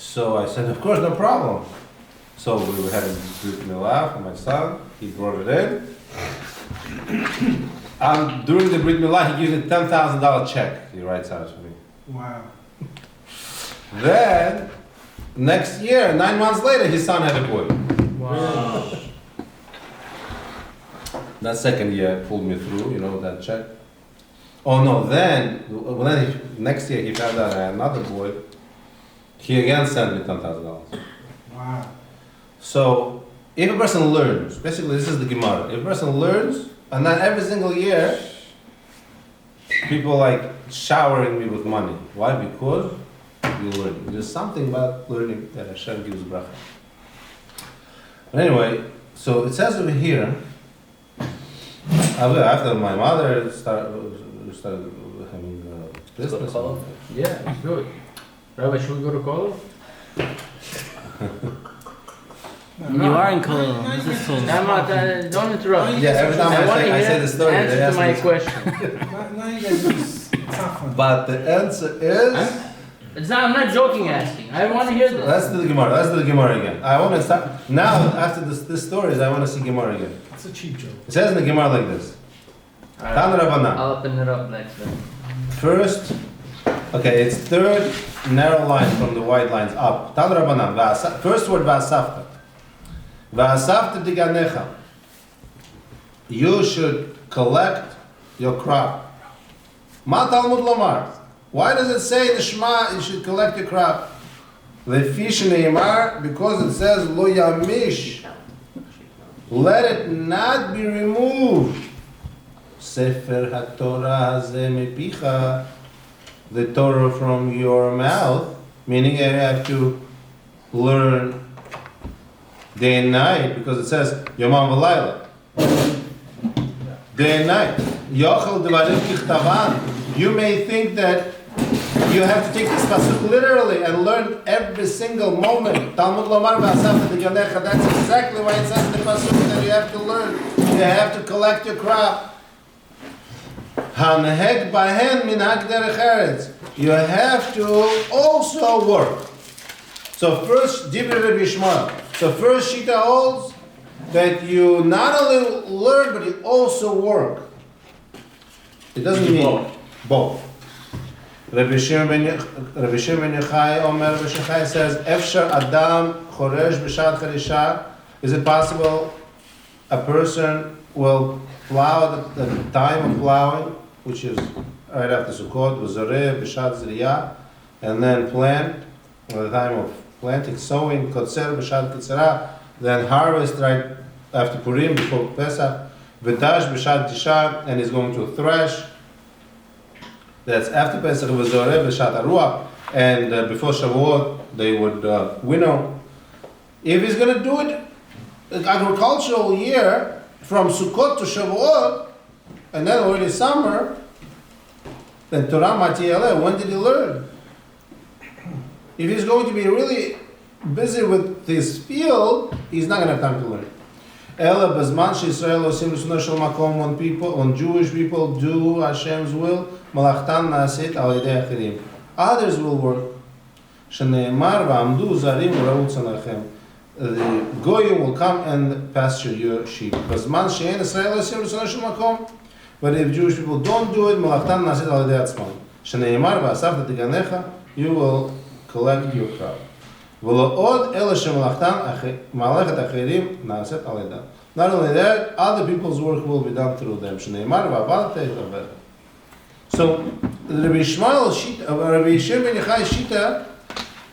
So I said, of course, no problem. So we had a Brit Milah for my son. He brought it in. During the Brit Milah, he gives me a $10,000 check. He writes out to me. Wow. Then, next year, 9 months later, his son had a boy. Wow. That second year pulled me through, that check. Oh no, then next year he found out I had another boy. He again sent me $10,000. Wow. So, if a person learns, basically this is the Gemara, if a person learns, and then every single year, people like showering me with money. Why? Because you learn. There's something about learning that Hashem gives bracha. But anyway, so it says over here, after my mother started having business. Yeah, good. Rabbi, should we go to Kolov? You are in Kolov. This is so. I'm not, don't interrupt. Yeah, every time I say the story, they answer ask to my me. question. Now you guys do tough one. But the answer is, I'm not joking asking. I want to hear this. let's do the Gemara again. I want to start, now after this stories, I want to see Gemara again. It's a cheap joke. It says in the Gemara like this. Alright, Tan Rabbanan. I'll open it up next time. First, okay, it's third narrow line from the white lines up. Tan Rabbanan. First word, Va'asafta. Va'asafta diganecha. You should collect your crop. Ma Talmud Lomar. Why does it say in the Shema you should collect your crop? Lefish ne'emar, because it says lo yamish. Let it not be removed. Sefer HaTorah hazeh mepicha, the Torah from your mouth, meaning you have to learn day and night, because it says Yomam v'layla, day and night. Yochel devarim kichtavan. You may think that you have to take this pasuk literally and learn every single moment. Talmud lomar v'asafta diganecha. That's exactly why it says in the pasuk that you have to learn. You have to collect your crop. Haneheg bahen minhag derech eretz. You have to also work. So first, Divrei Rabbi Yishmael. So first, Shita holds that you not only learn but you also work. It doesn't mean both. Rabbi Shimon ben Yochai Omer Rabbi Yochai says, Efshar Adam Choresh B'Shat Charisha. Is it possible a person will plow at the time of plowing, which is right after Sukkot, V'Zoreh B'Shat Zriyah, and then plant, at the time of planting, sowing, Kotzer B'Shat Ketzerah, then harvest right after Purim, before Pesach, V'Dash B'Shat Tisha, and he's going to thresh. That's after Pesach, V'Zoreh B'Shat Aruach, and before Shavuot, they would winnow. If he's going to do it agricultural year, from Sukkot to Shavuot, and then already summer, then Torah Matiyaleh, when did he learn? If he's going to be really busy with his field, he's not going to have time to learn. Ela Bazman Sh'Yisrael Osim L'Suno Shel Makom, when Jewish people do Hashem's will, Malachtan Na'asit Al Yedei Achirim. Others will work. Shneimar V'Amdu Zarim U'Ra'u Tzanachem. The Goyim will come and pasture your sheep. But if Jewish people don't do it, you will collect your crop. Not only that, other people's work will be done through them. So Rabbi Shimon ben Yochai Shita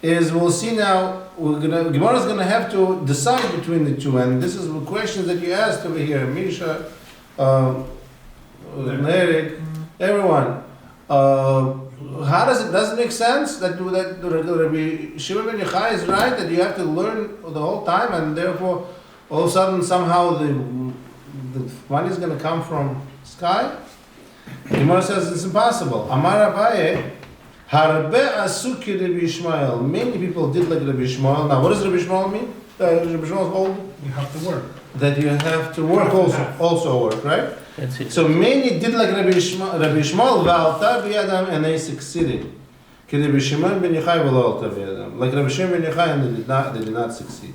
is, we'll see now, Gemara is going to have to decide between the two, and this is the questions that you asked over here, Misha, Eric, everyone. How does it make sense that Rabbi Shimon ben Yochai is right, that you have to learn the whole time, and therefore all of a sudden somehow the money is going to come from sky? Gemara says it's impossible. Amar Abaye, Harbe Asuki Rabbi Yishmael. Many people did like Rabbi Yishmael. Now, what does Rabbi Yishmael mean? Rabbi Yishmael hold? You have to work. That you have to work also work, right? That's it. So many did like Rabbi Yishmael, V'alta b'yadam, and they succeeded. Ki Rabbi Shimon ben Yochai v'lo alta b'yadam. Like Rabbi Shimon ben Yochai, and they did not succeed.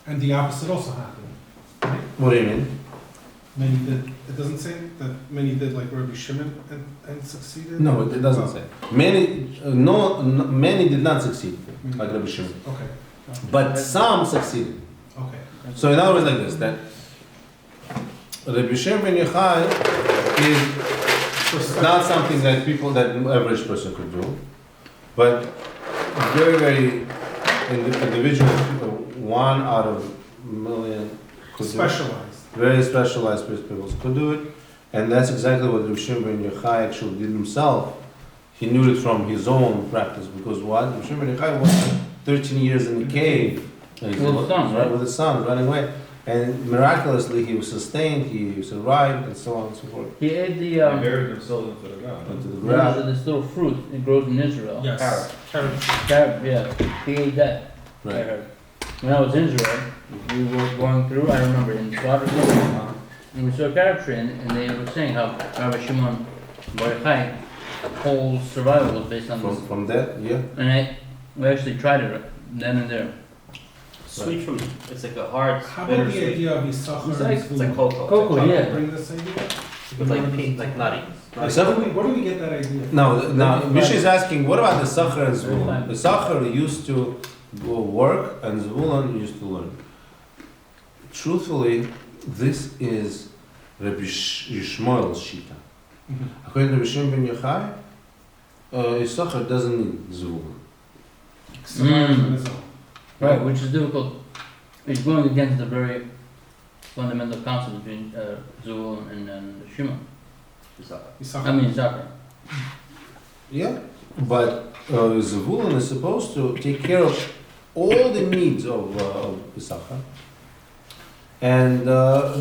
And the opposite also happened. Right? What do you mean? Many did. It doesn't say that many did like Rabbi Shimon and succeeded. No, it doesn't say. Many, many did not succeed, like Rabbi Shimon. Okay. But some succeeded. Okay. So in other words, like this, that Rabbi Shimon ben Yochai is not something that an average person could do, but very, very individual people, 1 out of a million could do it. Specialized. Very specialized people could do it, and that's exactly what Rabbi Shimon ben Yochai actually did himself. He knew it from his own practice, because what? Rabbi Shimon ben Yochai was 13 years in the cave. With his son, right? With his son, running away. And miraculously he was sustained, he survived, and so on and so forth. He ate the They buried themselves into the ground. Into the there's ground. this little fruit. It grows in Israel. Yes. Carrot. Carrot. Yeah. He ate that. I Right. heard. When I was in Israel, we were going through. I remember in Slavic, and we saw a carrot tree, and they were saying how Rabbi Shimon bar Yochai whole survival was based on this. From that, yeah. And we actually tried it then and there. Sweet fruit. It's like a hard, How bitter about the sweet. idea of Yisachar? It's like- It's like cocoa. Cocoa, It's like yeah. Bring this idea? With like pink, like nutty. Where do we get that idea? Now, Misha is asking, what about the Sachar and Zvulun? The Sachar used to go work, and Zvulun used to learn. Truthfully, this is Rabbi Yishmael's Shita. According to Rabbi Shimon ben Yochai, Yisachar doesn't need Zvulun. Survives on his own. Right, which is difficult. It's going against the very fundamental concept between Zul and Shimon. Yisachar. I mean, Zachar. Yeah, but Zvulun is supposed to take care of all the needs of Issachar, and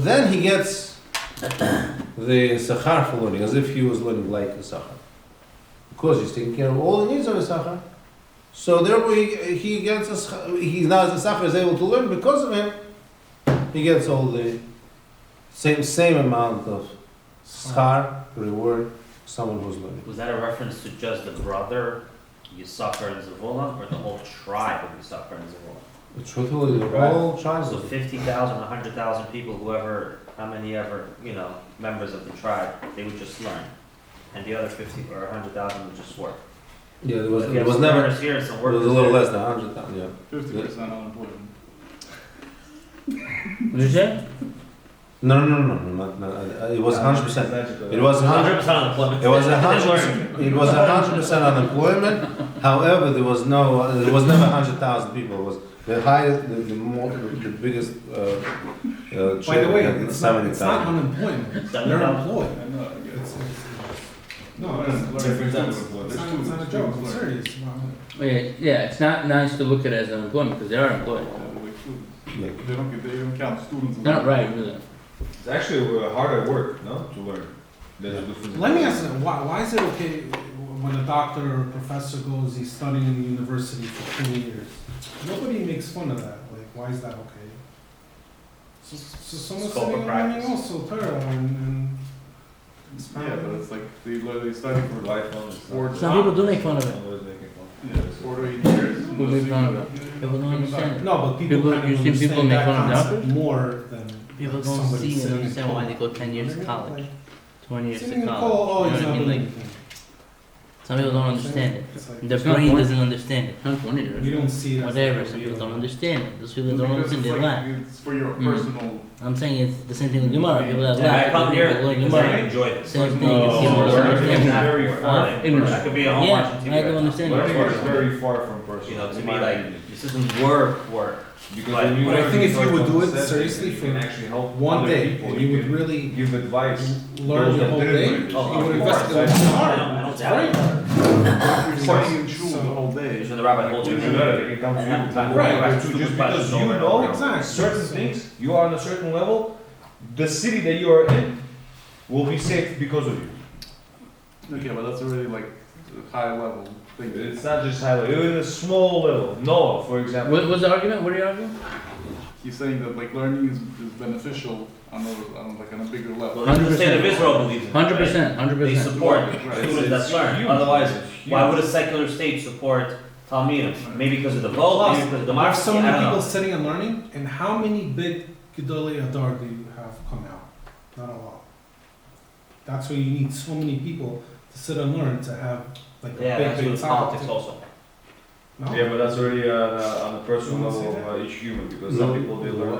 then he gets the Issachar for learning, as if he was learning like Issachar. Because he's taking care of all the needs of Issachar, so therefore he gets now Issachar is able to learn because of him. He gets all the same amount of schar reward. Someone who's learning. Was that a reference to just the brother, Yisachar and Zevulun, or the whole tribe of Yisachar and Zevulun? Truthfully, the whole child. So 50,000, 100,000 people, how many ever, members of the tribe, they would just learn. And the other 50 or 100,000 would just work. Yeah, If you it have was some never. learners here and some It was a workers little there. less than 100,000. Yeah. 50% unemployment. What did you say? No, it was 100%. It was 100. 100% unemployment. It was 100%. It was 100% unemployment. However, there was never 100,000 people. It was the highest, the biggest. By the way, it's not 70,000. unemployment. They're 70,000. employed. I know, I guess. No, Learn it's different types of it's employment. not a joke. I'm serious. Yeah, it's not nice to look at it as unemployment because they are employed. Like students. Yeah. They don't count students. as Not right, really. It's actually harder work, no, to learn. Than to do physical. Let me ask you, why is it okay when a doctor or a professor goes, he's studying in the university for 2 years? Nobody makes fun of that. Like, why is that okay? So someone's Scope of sitting and learning practice. also Torah and Yeah, but it's like they study for like Lifelong. 4 Some people do make fun of it. Always making fun. 4 to 8 years. People make fun of it. People don't understand it. No, but people People- kind of you see people understand make that fun of concept doctors? more than People like don't somebody see and sitting in understand why they coal. go 10 years to college, 20 years to Sitting in college. coal, oh, You know he's what I not mean? doing Like, anything. some people don't understand it. It's like, Their It's not brain funny. doesn't understand it. Not 20 years. you don't see it as Whatever, a some big people deal. don't understand it. Those people that don't Because understand, it's they like, laugh. it's for your Mm. personal. I'm saying it's the same thing with Gemara. People that Yeah, I laugh, come people here that like because I Gemara. enjoy this. Same thing. No, It's people that don't learning understand is it. very far. Ignorance. I could be at home Yeah, watching TV. I right can now. understand it. Learning is very far from personal. To me, like, this isn't work. Because But- when you But I learn think if these you would do it concepts, seriously you for can actually help one other day, people. and you would can really give advice. learn Those your that whole didn't day, learn. Oh, you would of invest course. it in I hard. don't It's doubt very it. hard. You're studying shul So- the whole day. Because when the rabbi holds You you, do that, it comes to you. Right. Just because you know Exactly. certain things, you are on a certain level, the city that you are in will be safe because of you. Okay, but that's already like a high level thing. It's not just high level, even a small level. Noah, for example. What's the argument? What are you arguing? he's saying that like learning is beneficial on a bigger level. Well, the state of Israel believes in it, right? 100%. They support Right. students that It's learn. huge. Otherwise, It's why huge. would a secular state support Talmidim? Maybe because of the vote, maybe because of There's democracy, so I many don't people know. sitting and learning, and how many big Gedolei Adar do you have come out? Not a lot. That's why you need so many people to sit and learn to have like a Yeah, big, that's big with topic. politics also. No? Yeah, but that's already on a personal You wouldn't level say of each human, because some people they learn.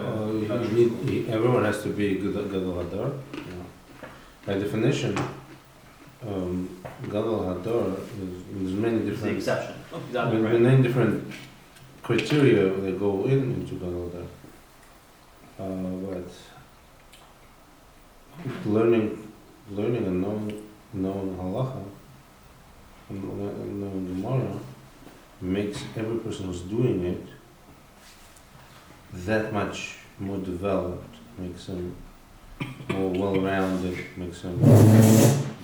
Everyone has to be Gadol Hadar. By definition, Gadol Hadar there's many It's the different exception. Exactly right. many different criteria that go into Gadol Hadar. But learning and knowing halacha and knowing Gemara makes every person who's doing it that much more developed, makes them more well-rounded, makes them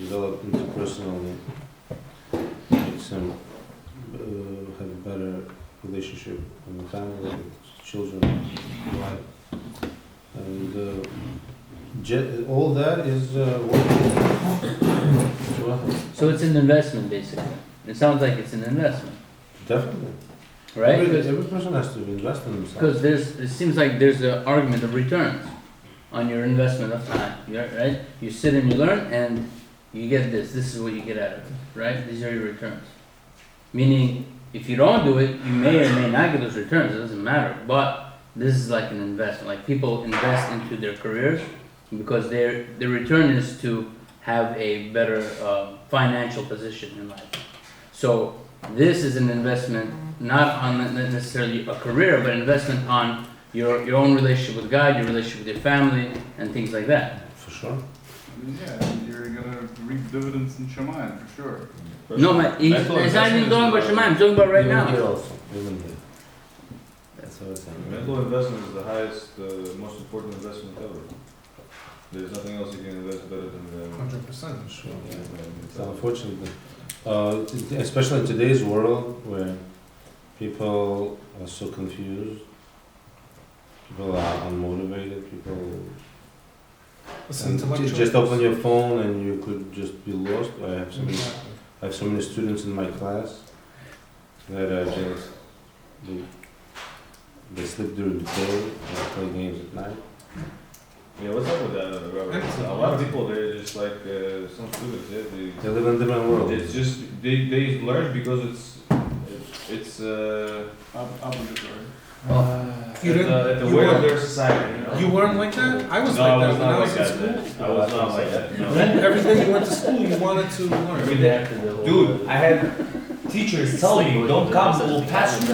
develop interpersonally, makes them have a better relationship with the family, with children, wife. And all that is working. So it's an investment, basically. It sounds like it's an investment, Definitely. right? Every person has to invest in themselves. Because it seems like there's an argument of returns on your investment of time, right? You sit and you learn, and you get this. This is what you get out of it, right? These are your returns. Meaning, if you don't do it, you may or may not get those returns. It doesn't matter. But this is like an investment. Like people invest into their careers because their return is to have a better financial position in life. So this is an investment not on necessarily a career, but investment on your own relationship with God, your relationship with your family, and things like that. For sure. Yeah, you're gonna reap dividends in Shemayim for sure. No, but it's not even talking about Shemaim, I'm talking about right Even here now. also. Even here. That's what I'm saying. Mental investment is the highest, most important investment ever. There's nothing else you can invest better than 100%. Sure. It's unfortunate, especially in today's world where people are so confused, people are unmotivated, people. Listen, And intellectual- just open your phone and you could just be lost. Exactly. I have so many students in my class that are just they sleep during the day and play games at night. Yeah, what's up with that, Robert? A lot of people, they're just like some students. They live in a different world. It's just they learn because it's Obligatory. You didn't- at the you way of weren't- their society. You know? You weren't like that? I was No, like I that was when not I was like in that. school. Man. I was not like that. No. Every day you went to school, you wanted to learn. Every day. Dude, I had teachers telling me, don't come, we'll pass you.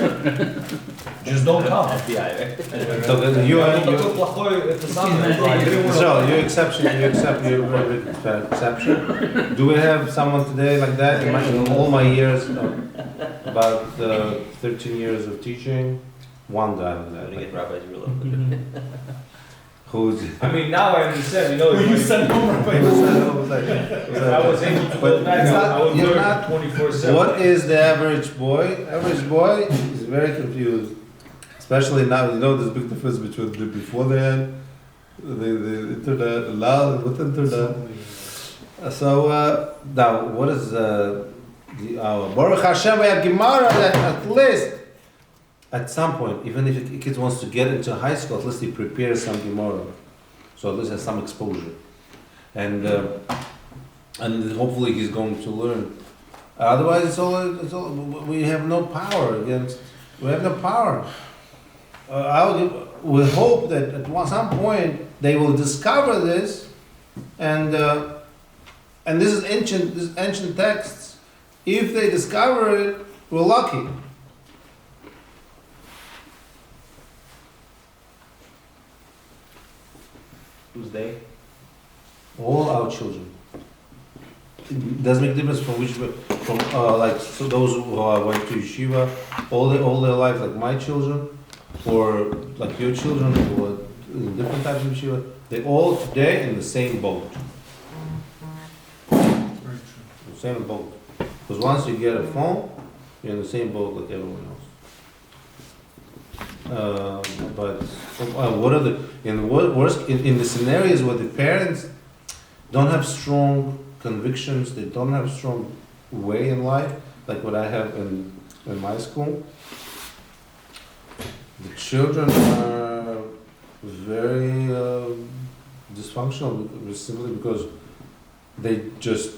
Just don't come. So then you are Такой плохой это самое, bro. I didn't wanna- so you accept your exception. Do we have someone today like that in all my years about 13 years of teaching? One guy like I'm that. gonna get Rabbi's real Who's I mean, now I understand, you know, Who you if sent home, I was able to But go back, it's not- I would you're learn not- 24/7. What is the average boy? Average boy is very confused, especially now. You know, there's a big difference between the before the internet, now with internet. So now, what is Baruch Hashem? We have Gemara that at least at some point, even if a kid wants to get into high school, at least he prepares some Gemara, so at least has some exposure, and hopefully he's going to learn. Otherwise, it's all. We have no power against. We have no power. We hope that at some point they will discover this, and this is ancient texts. If they discover it, we're lucky. Who's they? All our children. It doesn't make difference from which from like so those who went to yeshiva all their life, like my children, or like your children who were in different types of yeshiva. They're all today in the same boat. Very true. The same boat. Because once you get a phone, you're in the same boat like everyone else. but what are in the scenarios where the parents don't have strong convictions, they don't have strong way in life, like what I have in my school. The children are very dysfunctional simply because they just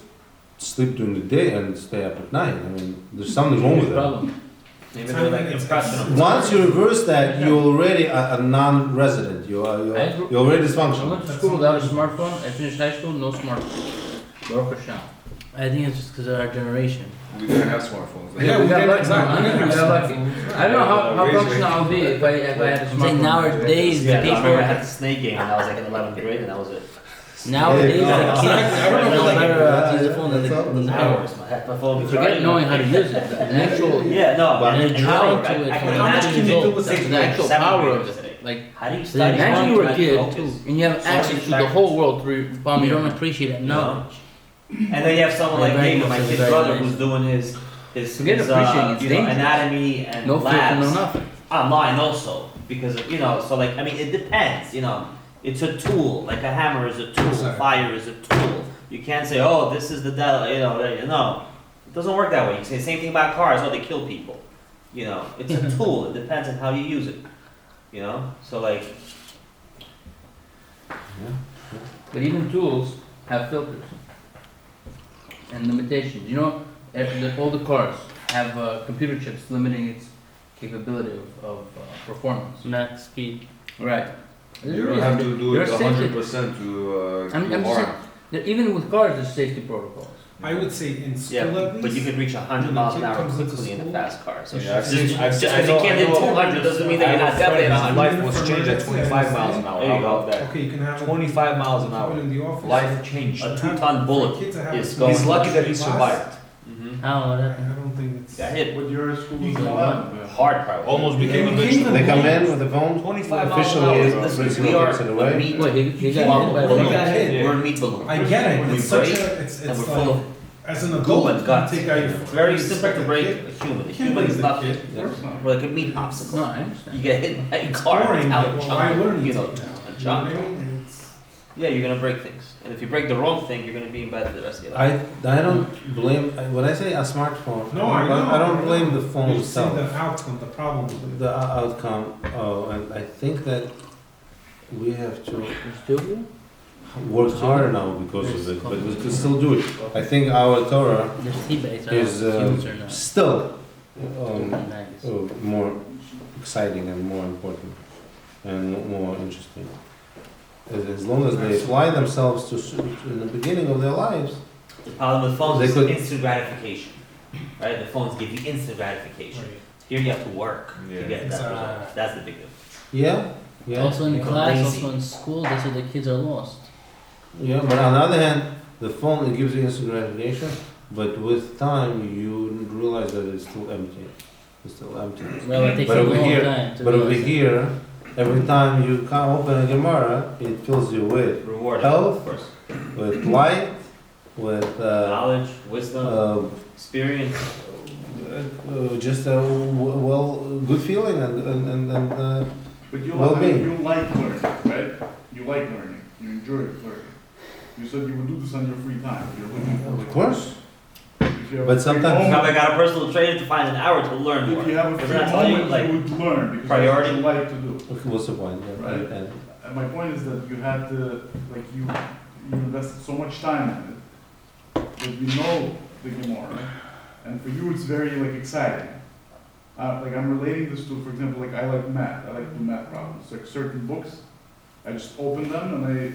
sleep during the day and stay up at night. I mean, there's something wrong with them. Problem. Maybe they're like impressionable. Once you reverse that, you're already a non-resident. You're already I dysfunctional. went to school without a smartphone. I finished high school, no smartphone. Baruch Hashem. I think it's just because of our generation. We didn't have smartphones. Yeah, we got did, lucky. exactly. We got lucky. I don't know how functional I'll be if I had a I'm saying smartphone. nowadays, the Yeah, I remember I had people, the snake game and I was like in 11th grade and that was it. nowadays, the Yeah. kids I remember know like- better how to use the phone than the parents. Hours. My phone was Forget knowing how to use it. The actual, Yeah, no, But and they're an hour. drawn to it I from can how much imagine can you do with sixth the grade, actual seventh power grade of was it. Like, How do you study? imagine you were a How do kid focus? and you have So access many to the factors. whole world through your palm of You your don't hand. appreciate that You know? knowledge. And then you have someone like My David, my grandmother kid's said brother, very who's nice. doing his Forget appreciating, it's you know, dangerous. anatomy and No filter, no labs nothing. online also because of, you know, so like I mean it depends, you know. It's a tool, like a hammer is a tool, Exactly. fire is a tool. You can't say, oh, this is the devil, you know, no. It doesn't work that way. You can say the same thing about cars, oh, they kill people. You know, it's a tool, it depends on how you use it. You know? So like, But even tools have filters and limitations. You know, all the cars have computer chips limiting its capability of performance. Max speed. Right. You don't have to do There it are safety- 100% to I'm do just harm. saying, that even with cars, there's safety protocols. I would say in school yeah, at least. but you can reach 100 when miles the an kid hour comes into quickly in a school, fast car. So Yeah, just I've because you can't hit 200 doesn't mean that you're not definitely at 100. Life was changed at 25 miles an hour. There you How go. about that? Okay, you can have 25 miles an keep it hour. in the office. Life changed. A But 2-ton bullet for kids to have is a going. He's lucky that he class, survived. Mm-hmm. How would I that? don't think it's. Got hit. But your school was Like allowed. Hard, probably. Almost became a Yeah, vegetable. They come in with the phone. 25 miles an Officially, hour. it's Listen, we principal are takes it a away. meat Wait, he got bubble. hit by a Well, bullet? you got hit. We're a meat balloon. I get it. We It's such break, a. It's and we're like full of as an goo adult, and guts. you take out your. It's very you simple respect to a break kid. a human. A You can't human break is the nothing. kid. Of course not. We're like a meat popsicle. No, I understand. You get hit by a car, Boring, it's out but of why chunk, wouldn't you you know, take it a out? You know chunk. what I mean? It's- Yeah, you're gonna break things. And if you break the wrong thing, you're gonna be in bed for the rest of your life. I don't blame, when I say a smartphone, No, I know. I don't blame the phone You see itself. the outcome, the problem with it. The outcome, and I think that we have to You're still here? work harder now because of it, but we can still do it. I think our Torah There's tea-bags, I is don't know if it's or not. still Nice. more exciting and more important and more interesting. As long as they apply themselves to in the beginning of their lives, The problem with phones They is could- instant gratification. Right? The phones give you instant gratification. Here you have to work Yeah. to get that Exactly. result. That's the big difference. yeah. Also in Become class, lazy. also in school, they say the kids are lost. Yeah, but on the other hand, the phone, it gives you instant gratification, but with time, you realize that it's still empty. It's still empty. Well, it takes But a over long here- time to But over realize that. here, every time you come open a Gemara, it fills you with Rewarding, Health. of course. light, with Knowledge, wisdom, experience. just a good feeling and But you Well-being. you like learning, right? You like learning. You enjoy learning. You said you would do this on your free time. You're looking for like. of course. If you have But a free sometimes- moment- Probably got a personal trainer to find an hour to learn more. If you have a Doesn't free that tell you, moment, like, you would learn because priority? that's what you like to do. Okay, what's the point? Right. And And my point is that you had to, like, you invested so much time in it, that you know the Gemara, and for you it's very, like, exciting. Like, I'm relating this to, for example, like, I like math, I like to do math problems, like, certain books, I just open them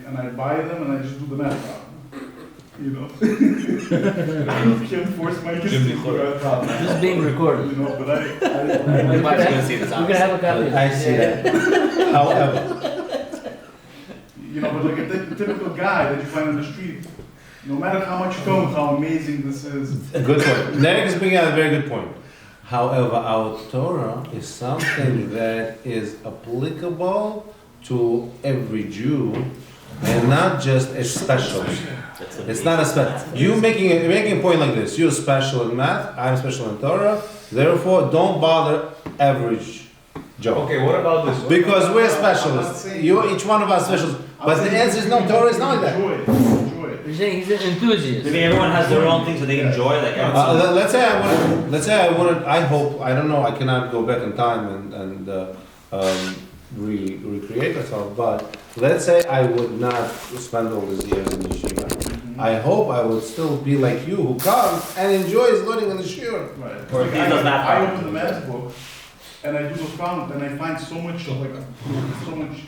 and I buy them and I just do the math problem. You know? I can't force my kids to do math problems. This is being recorded. You know, but I We're gonna have a copy of I this. see that. However, you know, but like a typical guy that you find on the street, no matter how much you tell him how amazing this is, good point. Derek is bringing out a very good point. However, our Torah is something that is applicable to every Jew and not just a special. That's the It's not a special. You making a point like this. You're special in math. I'm special in Torah. Therefore, don't bother average Joe. Okay, what about this? What Because about- we're I'm not specialists. saying- You, each one of us specialists. I'm But the saying answer is you no. Torah is not like that. enjoy it. Enjoy it. You're saying he's an enthusiast. Maybe everyone has their own things that they enjoy, like Let's say I wouldn't. I hope. I don't know. I cannot go back in time and recreate myself. But let's say I would not spend all these years in yeshiva. I hope I would still be like you, who comes and enjoys learning in the shiur. Right. Or Like, he does that I part. open the math book and I do those problems and I find so much so much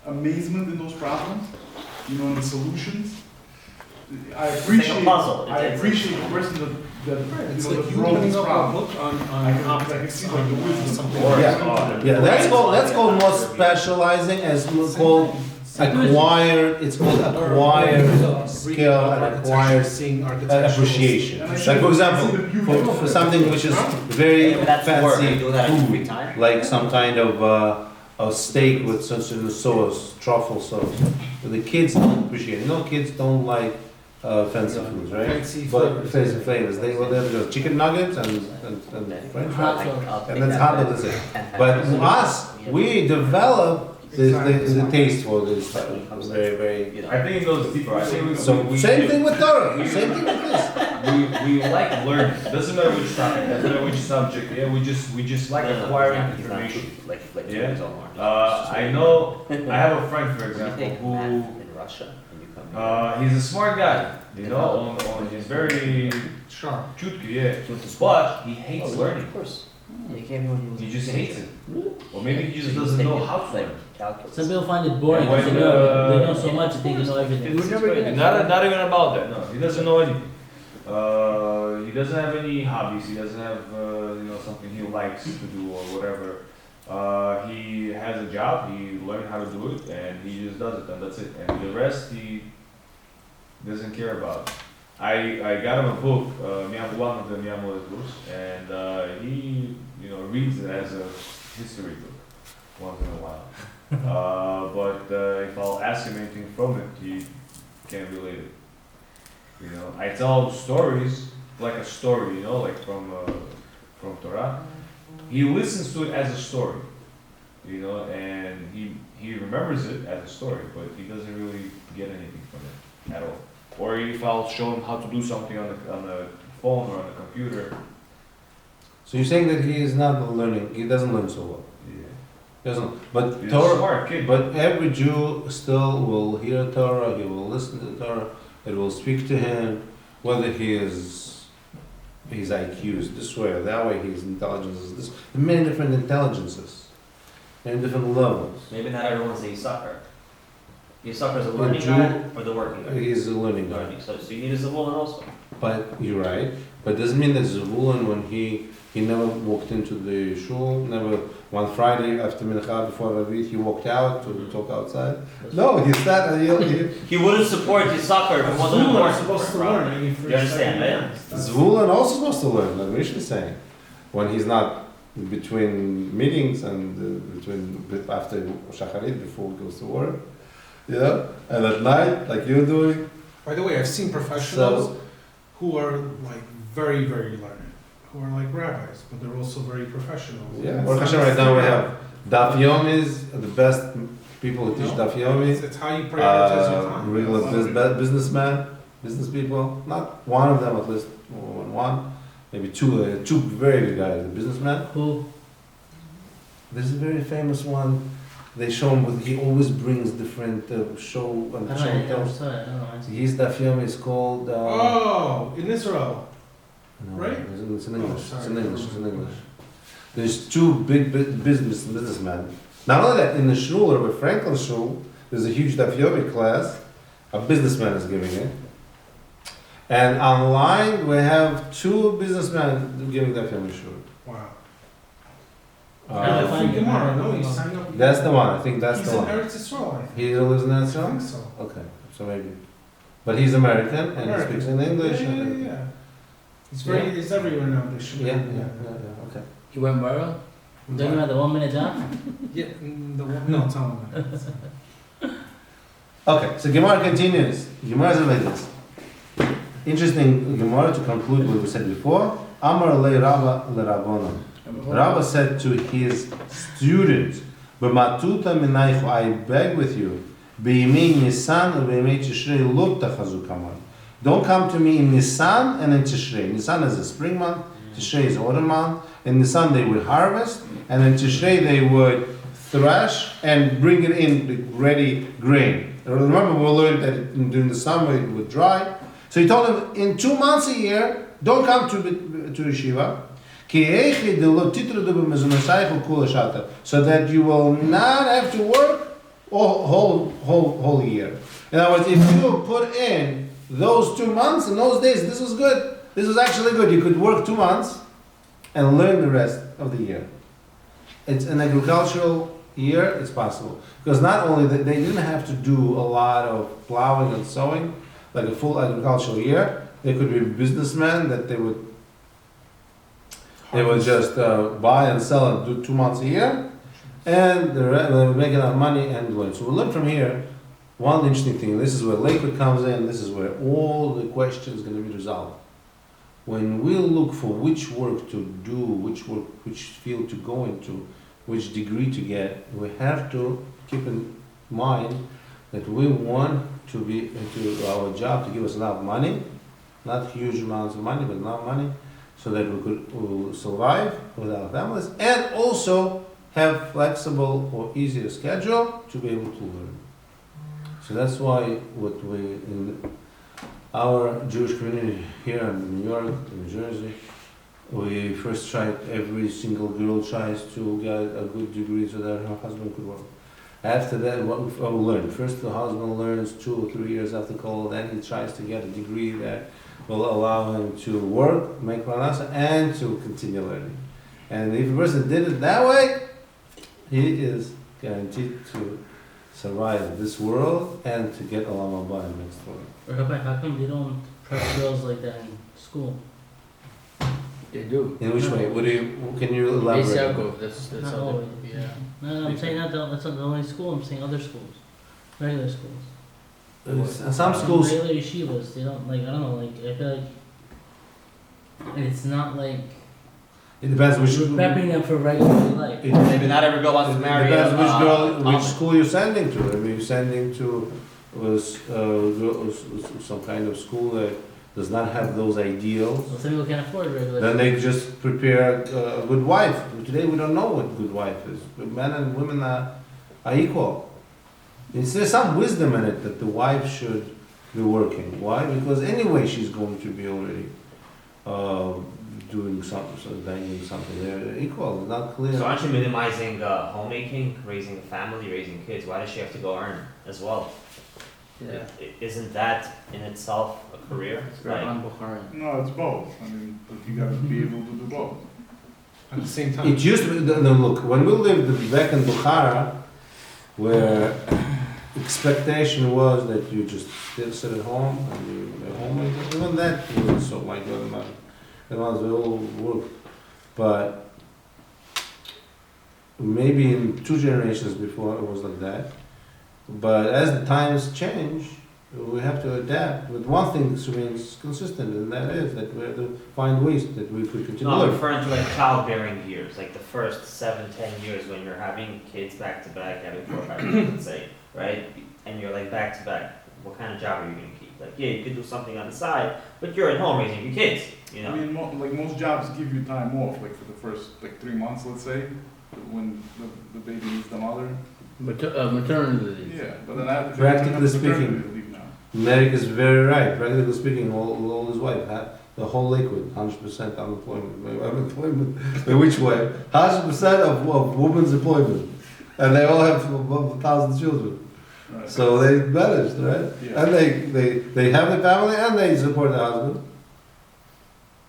amazement in those problems, in the solutions. I appreciate. puzzle. I appreciate the person that It's that like you wrote opening this up a problem. book on I can see like the wisdom. something. Or- Yeah. Yeah, that's called more specializing, as called acquired. It's called acquired skill and acquired seeing appreciation. And I Like see- for I example, see the beauty for of it. something which is very Maybe that's work, you fancy do that in your free food, time. like some kind of a steak with some sort of sauce, truffle sauce. The kids don't appreciate. Kids don't like fancy foods, right? Fancy But flavors. fancy flavors. They will have just chicken nuggets and French fries. And that's hot dog, it. But us, we develop the taste for this stuff. Very, very. I think it goes deeper. I think we Same thing with Torah. Same thing with this. we like learning. Doesn't matter which topic, doesn't matter which subject. Yeah, we just like acquiring information. Like Yeah. his own mark. I know. I have a friend, for You example, take who math in Russia and you come here. he's a smart guy. He's very Sharp. chutki, yeah. But he hates learning. Of course. You came here when you was He a just teenager. hates it, or maybe he just So you doesn't take know it, how to like, learn. calculus. Some people find it boring And when, because they know so much, they think they know everything. It's not even about that. No, he doesn't know anything. He doesn't have any hobbies. He doesn't have something he likes to do or whatever. He has a job. He learned how to do it, and he just does it, and that's it. And the rest he doesn't care about. I got him a book, one of the Miyamoto's books, and he reads it as a history book once in a while. But if I'll ask him anything from it, he can't relate it. I tell stories like a story, like from Torah. He listens to it as a story, and he remembers it as a story, but he doesn't really get anything from it at all. Or if I'll show him how to do something on the phone or on the computer. So you're saying that he is not learning. He doesn't learn so well. Yeah. Doesn't. But He's a Torah. smart kid. But every Jew still will hear Torah. He will listen to Torah. It will speak to him, whether his IQ is this way or that way. His intelligence is this. Many different intelligences, many different levels. Maybe not everyone's a sucker. You sucker is a learning Jew- guy or the working guy? He's a learning guy. Learning. So you need a Zavulun also. But you're right. But doesn't mean that Zavulun, when he never walked into the shul, never one Friday after mincha before Rabbi, he walked out to talk outside. No, he sat and He wouldn't support his sucker if it wasn't You're important. supposed to for him, learn. right? I mean, for You understand, second- right? Zvulun also supposed to learn, like Rish is saying, when he's not between meetings and after Shacharit, before he goes to work, and at night, like you're doing. By the way, I've seen professionals who are like very, very learned, who are like rabbis, but they're also very professional. Yeah, Baruch Hashem, right now we have Daf Yomis, the best people who teach Daf Yomi, It's how you prioritize your time. regular business people, not one of them at least, one, maybe two very good guys, the businessman. Who? There's a very famous one. They show him, but he always brings different show and I show don't know, tells. sorry, I don't know. His Daf Yomi is called. Oh, in Israel. No, right? It's in English. Oh, It's sorry. in English. It's in English. There's two big businessmen. Not only that, in the shul, Rabbi Frankel's shul, there's a huge Daf Yomi class. A businessman is giving it. And online, we have two businessmen giving Daf Yomi shul. Wow. Yeah, Uh, Free Gemara, no, you sign up. that's the one. I think that's He's the in one. Eretz Yisrael, I think. He lives in I Israel. think so. Okay, so maybe. But he's American and he speaks in English. Yeah, yeah, yeah. He's very, he's everywhere now. They should. Yeah. Okay. He went viral? Talking about the 1 minute job? Yeah, the one, no, tell him that. Okay, so Gemara continues. Gemara is like this. Interesting Gemara to conclude what we said before. Amar le Rabba le Rabbanon. Rabbi said to his students, "B'matuta minaychu, I beg with you, b'yimei Nisan u'b'yimei Tishrei lo tachazu kaman." Don't come to me in Nisan and in Tishrei. Nisan is a spring month, Tishrei is autumn month. In Nisan they would harvest, and in Tishrei they would thresh and bring it in the ready grain. Remember, we learned that during the summer it would dry. So he told them, in 2 months a year, don't come to yeshiva, so that you will not have to work whole year. In other words, if you put in those 2 months in those days, this was good. This was actually good. You could work 2 months and learn the rest of the year. It's an agricultural year, it's possible. Because not only that, they didn't have to do a lot of plowing and sowing, like a full agricultural year. They could be businessmen that they would just buy and sell and do 2 months a year, and they would make enough money and learn. So we learn from here one interesting thing. This is where Lakewood comes in. This is where all the questions are going to be resolved. When we look for which work to do, which field to go into, which degree to get, we have to keep in mind that we want to be into our job to give us enough money, not huge amounts of money, but enough money, so that we could survive with our families, and also have flexible or easier schedule to be able to learn. So that's why what we in our Jewish community here in New York, New Jersey, we first tried, every single girl tries to get a good degree so that her husband could work. After that, what we learned, first the husband learns 2 or 3 years after college, then he tries to get a degree that will allow him to work, make parnasa, and to continue learning. And if a person did it that way, he is guaranteed to survive this world and to get Olam Haba in next world. Rabbi, how come they don't prep girls like that in school? They do. In which way? Can you Base elaborate? Yakubov, that's Not how always. they, yeah. No, I'm saying that's not the only school, I'm saying other schools. Regular schools. Some schools, Regular yeshivas, they don't, like, I don't know, like, I feel like it's not like it depends which. we're prepping them for regular life. Maybe not every girl wants to marry. Depends which girl, which Amish. school you're sending to. If you're sending to some kind of school that does not have those ideals, Well, some people can't afford regular. then they just prepare a good wife. Today we don't know what good wife is. Men and women are equal. There's some wisdom in it that the wife should be working. Why? Because anyway she's going to be already doing something, so doing something. They're equal. It's not clear. So aren't you minimizing homemaking, raising a family, raising kids? Why does she have to go earn as well? yeah. Isn't that in itself a career? It's very Like, Bukhari. No, it's both. I mean, but you gotta be able to do both. At the same time, It used to be, no, look, when we lived back in Bukhara, where expectation was that you just sit at home and you're homemaker, even that was so my grandmother, they all work. But maybe in 2 generations before it was like that. But as the times change, we have to adapt. But one thing remains consistent, and that is that we have to find ways that we could continue. no, I'm referring to like childbearing years, like the first 7-10 years when you're having kids back to back, having 4 or 5 kids, let's say, right? And you're like back to back. What kind of job are you gonna keep? Like, yeah, you could do something on the side, but you're at home raising your kids, you know? I mean, like most jobs give you time off, like for the first 3 months, let's say, when the baby needs the mother. Maternity leave. Yeah, but then after Practically speaking. leave now. Medic is very right. Practically speaking, all his wife had the whole liquid, 100% unemployment. Which way? 100% of women's employment, and they all have above 1,000 children. Right. So they managed, right? Yeah. And they have the family and they support the husband.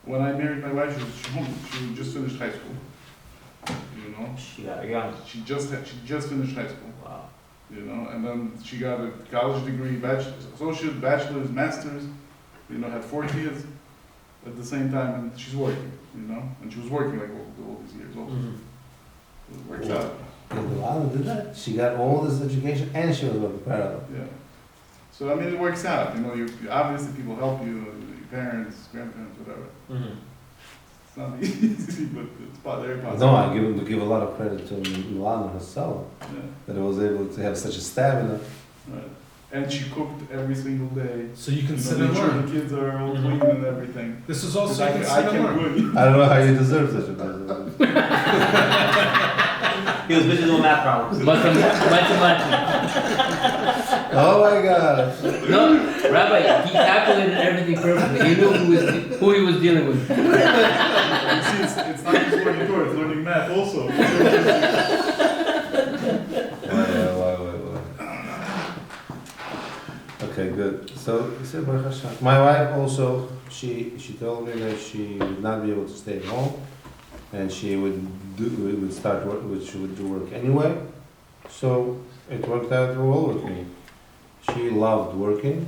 When I married my wife, she just finished high school. You know, She got young. she just finished high school. Wow. You know, and then she got a college degree, associate, bachelor's, master's. You know, had 4 kids at the same time, and she's working. You know, and she was working like all these years also. It works Yeah. out. And Lana did that. She got all this education and she was working parallel. Yeah. So I mean, it works out. You know, you obviously people help you, your parents, grandparents, whatever. Mm-hmm. It's not easy, but it's very possible. No, I give a lot of credit to Milana herself, Yeah, that I was able to have such a stamina. right. And she cooked every single day. So you can You know, sit make and sure learn. the kids are all clean and everything. This is 'Cause also, you can I sit and can learn. cook. I don't know how you deserve such a position. He was busy doing math problems. Mathematics. Oh my God. No, Rabbi, he calculated everything perfectly. He knew who he was dealing with. You see, it's not just learning Torah, it's learning math also. Why. Okay, good. So, Baruch Hashem. My wife also, she told me that she would not be able to stay home, and she would start work, she would do work anyway. So it worked out well with me. She loved working,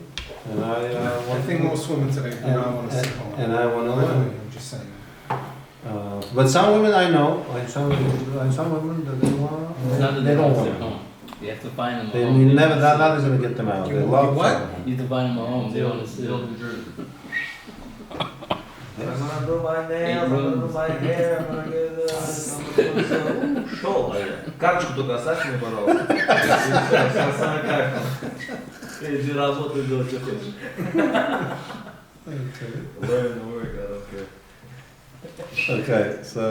and I think most women today do not want to sit home. and I want to By the way, learn. I'm just saying. But some women I know, like some women that they want, It's not that they don't sit want. home. You have to find them a They home. never, that is gonna get them out. They You love what? staying home. You have to find them a home. They want to sit. I'm gonna do my nails, I'm gonna do my hair, I'm gonna get шел. Карточку только оставь мне, пожалуйста. Самое кайф. Иди работай, делай, что хочешь. Learn the work, I don't care. Okay, so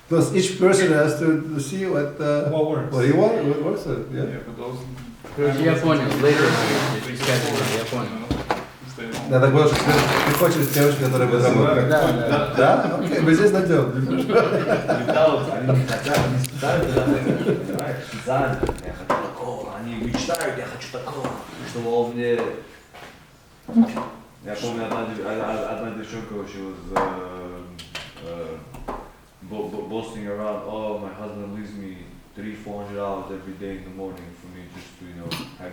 plus each person has to see what What he works? works with. Yeah. Yeah, but those. Я понял. Later. Я понял. Stay home. Надо было, что ты хочешь девушку, которая будет работать. Да? Окей, мы здесь найдем. Они хотят, они специально туда приходят, понимаешь? Специально. Я хочу такого. Они мечтают, я хочу такого. Чтобы он мне... Я помню, одна девчонка she was boasting around, oh, my husband leaves me $300-400 every day in the morning for me just to,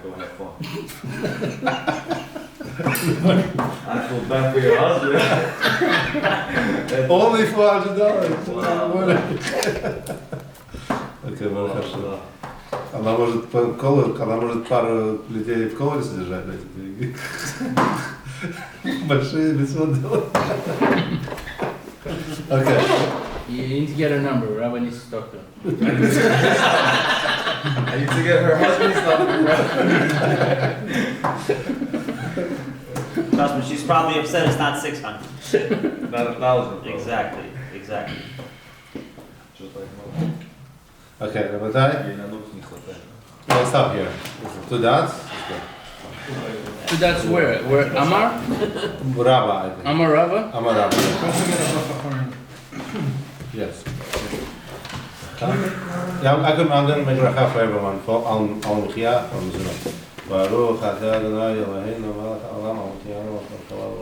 go have fun. I feel bad for your husband. Only $400. Wow. Окей, хорошо. Она может пару людей в колоде содержать на эти деньги. Большие митцвот делать. Okay. You need to get her number. Rabbi needs to talk to her. I need to get her husband's number. Trust me, she's probably upset it's not 600. Not 1,000. Exactly. Just like mom. Okay, Rabbi, Ей на ногу не хватает. let's stop here. 2 dots. So that's where? Where Amar? Rabbi, I think. Amar Rabba? Amar Rabbi. Don't forget about the Quran. Yes. Yeah, I'm going to make bracha for everyone, for al Mechia, for Mizunot. Baruch atah Adonai Eloheinu melech haolam, haotiyanu v'chol